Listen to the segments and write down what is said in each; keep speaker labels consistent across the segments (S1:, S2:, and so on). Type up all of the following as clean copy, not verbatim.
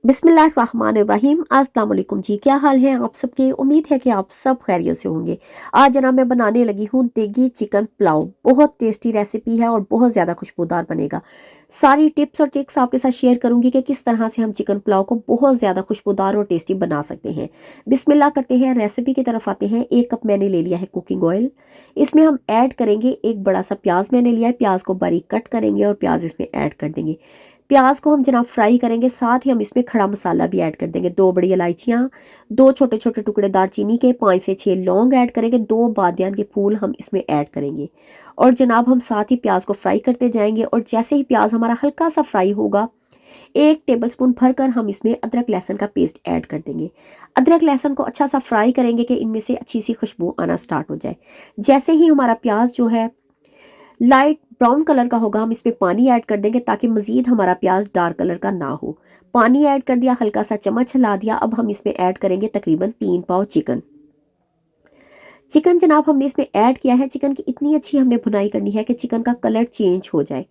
S1: बिस्मिल्लाहिर्रहमानिर्रहीम। अस्सलाम वालेकुम जी, क्या हाल है आप सबके। उम्मीद है कि आप सब खैरियत से होंगे। आज जनाब मैं बनाने लगी हूँ देगी चिकन पुलाव। बहुत टेस्टी रेसिपी है और बहुत ज़्यादा खुशबूदार बनेगा। सारी टिप्स और ट्रिक्स आपके साथ शेयर करूंगी कि किस तरह से हम चिकन पुलाव को बहुत ज़्यादा खुशबूदार और टेस्टी बना सकते हैं। बिस्मिल्लाह करते हैं, रेसिपी की तरफ आते हैं। 1 कप मैंने ले लिया है कुकिंग ऑयल। इसमें हम ऐड करेंगे एक बड़ा सा प्याज मैंने लिया है। प्याज को बारीक कट करेंगे और प्याज इसमें ऐड कर देंगे। प्याज को हम जनाब फ्राई करेंगे, साथ ही हम इसमें खड़ा मसाला भी ऐड कर देंगे। 2 बड़ी इलायचियाँ, 2 छोटे छोटे टुकड़े दालचीनी के, 5 से 6 लौंग ऐड करेंगे, 2 बादियान के फूल हम इसमें ऐड करेंगे। और जनाब हम साथ ही प्याज को फ्राई करते जाएंगे। और जैसे ही प्याज हमारा हल्का सा फ्राई होगा, 1 टेबलस्पून भरकर हम इसमें अदरक लहसुन का पेस्ट ऐड कर देंगे। अदरक लहसुन को अच्छा सा फ्राई करेंगे कि इनमें से अच्छी सी खुशबू आना स्टार्ट हो जाए। जैसे ही हमारा प्याज जो है लाइट ब्राउन कलर का होगा, हम इसमें पानी ऐड कर देंगे ताकि मज़ीद हमारा प्याज डार्क कलर का ना हो। पानी ऐड कर दिया, हल्का सा चम्मच हिला दिया। अब हम इसमें ऐड करेंगे तकरीबन 3 पाव चिकन। चिकन जनाब हमने इसमें ऐड किया है। चिकन की इतनी अच्छी हमने भुनाई करनी है कि चिकन का कलर चेंज हो जाए,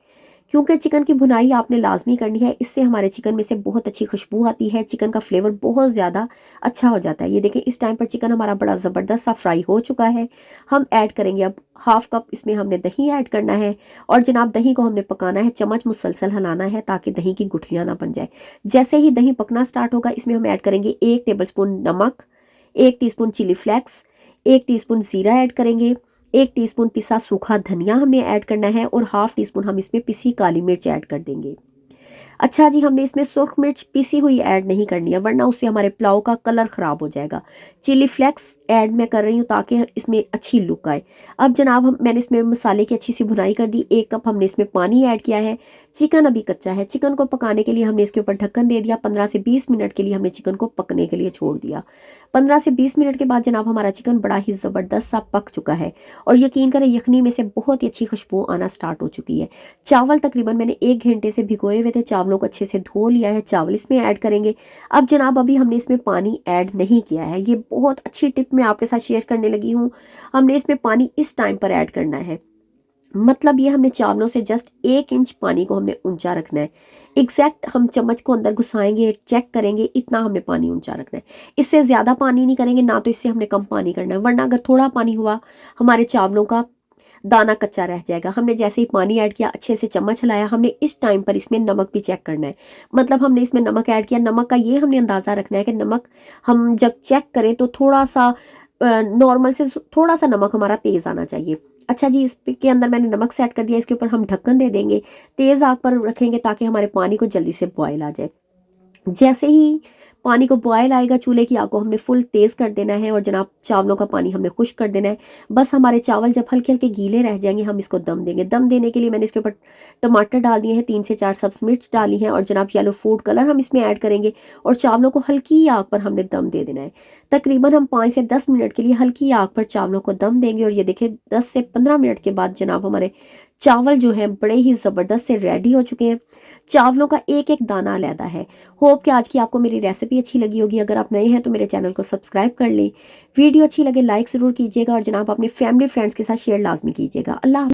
S1: क्योंकि चिकन की भुनाई आपने लाजमी करनी है। इससे हमारे चिकन में से बहुत अच्छी खुशबू आती है, चिकन का फ्लेवर बहुत ज़्यादा अच्छा हो जाता है। ये देखें, इस टाइम पर चिकन हमारा बड़ा ज़बरदस्त सा फ्राई हो चुका है। हम ऐड करेंगे अब 1/2 कप इसमें हमने दही ऐड करना है। और जनाब दही को हमने पकाना है, चम्मच मुसलसल हिलाना है ताकि दही की गुठलियाँ ना बन जाए। जैसे ही दही पकना स्टार्ट होगा, इसमें हम ऐड करेंगे 1 टेबलस्पून नमक, 1 टीस्पून चिली फ्लेक्स, 1 टीस्पून जीरा ऐड करेंगे, 1 टीस्पून पिसा सूखा धनिया हमने ऐड करना है और 1/2 टीस्पून हम इसमें पिसी काली मिर्च ऐड कर देंगे। अच्छा जी, हमने इसमें सुर्ख मिर्च पिसी हुई ऐड नहीं करनी है, वरना उससे हमारे पुलाव का कलर ख़राब हो जाएगा। चिली फ्लेक्स ऐड मैं कर रही हूँ ताकि इसमें अच्छी लुक आए। अब जनाब मैंने इसमें मसाले की अच्छी सी भुनाई कर दी। 1 कप हमने इसमें पानी ऐड किया है। चिकन अभी कच्चा है, चिकन को पकाने के लिए हमने इसके ऊपर ढक्कन दे दिया। 15 से 20 मिनट के लिए हमने चिकन को पकने के लिए छोड़ दिया। 15 से 20 मिनट के बाद जनाब हमारा चिकन बड़ा ही ज़बरदस्त सा पक चुका है और यकीन करें यखनी में से बहुत ही अच्छी खुशबू आना स्टार्ट हो चुकी है। चावल तकरीबन मैंने 1 घंटे से भिगोए हुए थे, चावलों को अच्छे से धो लिया है। चावल इसमें ऐड करेंगे। अब जनाब अभी हमने इसमें पानी ऐड नहीं किया है। ये बहुत अच्छी टिप मैं आपके साथ शेयर करने लगी हूँ। हमने इसमें पानी इस टाइम पर ऐड करना है, मतलब ये हमने चावलों से जस्ट 1 इंच पानी को हमने ऊंचा रखना है। एग्जैक्ट हम चम्मच को अंदर घुसाएंगे, चेक करेंगे, इतना हमने पानी ऊंचा रखना है। इससे ज़्यादा पानी नहीं करेंगे ना, तो इससे हमने कम पानी करना है, वरना अगर थोड़ा पानी हुआ हमारे चावलों का दाना कच्चा रह जाएगा। हमने जैसे ही पानी ऐड किया, अच्छे से चम्मच हिलाया। हमने इस टाइम पर इसमें नमक भी चेक करना है, मतलब हमने इसमें नमक ऐड किया। नमक का ये हमने अंदाज़ा रखना है कि नमक हम जब चेक करें तो थोड़ा सा नॉर्मल से थोड़ा सा नमक हमारा तेज़ आना चाहिए। अच्छा जी, इसके अंदर मैंने नमक सेट कर दिया। इसके ऊपर हम ढक्कन दे देंगे, तेज़ आग पर रखेंगे ताकि हमारे पानी को जल्दी से बॉयल आ जाए। जैसे ही पानी को बॉयल आएगा, चूल्हे की आग को हमने फुल तेज़ कर देना है और जनाब चावलों का पानी हमने खुश्क कर देना है। बस हमारे चावल जब हल्के हल्के गीले रह जाएंगे, हम इसको दम देंगे। दम देने के लिए मैंने इसके ऊपर टमाटर डाल दिए हैं, 3 से 4 सब्ज मिर्च डाली हैं और जनाब येलो फूड कलर हम इसमें ऐड करेंगे और चावलों को हल्की आग पर हमने दम दे देना है। तकरीबन हम 5 से 10 मिनट के लिए हल्की आग पर चावलों को दम देंगे। और ये देखें, 10 से 15 मिनट के बाद जनाब हमारे चावल जो है बड़े ही ज़बरदस्त से रेडी हो चुके हैं। चावलों का एक एक दाना अलहदा है। होप कि आज की आपको मेरी रेसिपी अच्छी लगी होगी। अगर आप नए हैं तो मेरे चैनल को सब्सक्राइब कर लें। वीडियो अच्छी लगे लाइक ज़रूर कीजिएगा और जनाब अपने फैमिली फ्रेंड्स के साथ शेयर लाजमी कीजिएगा। अल्लाह।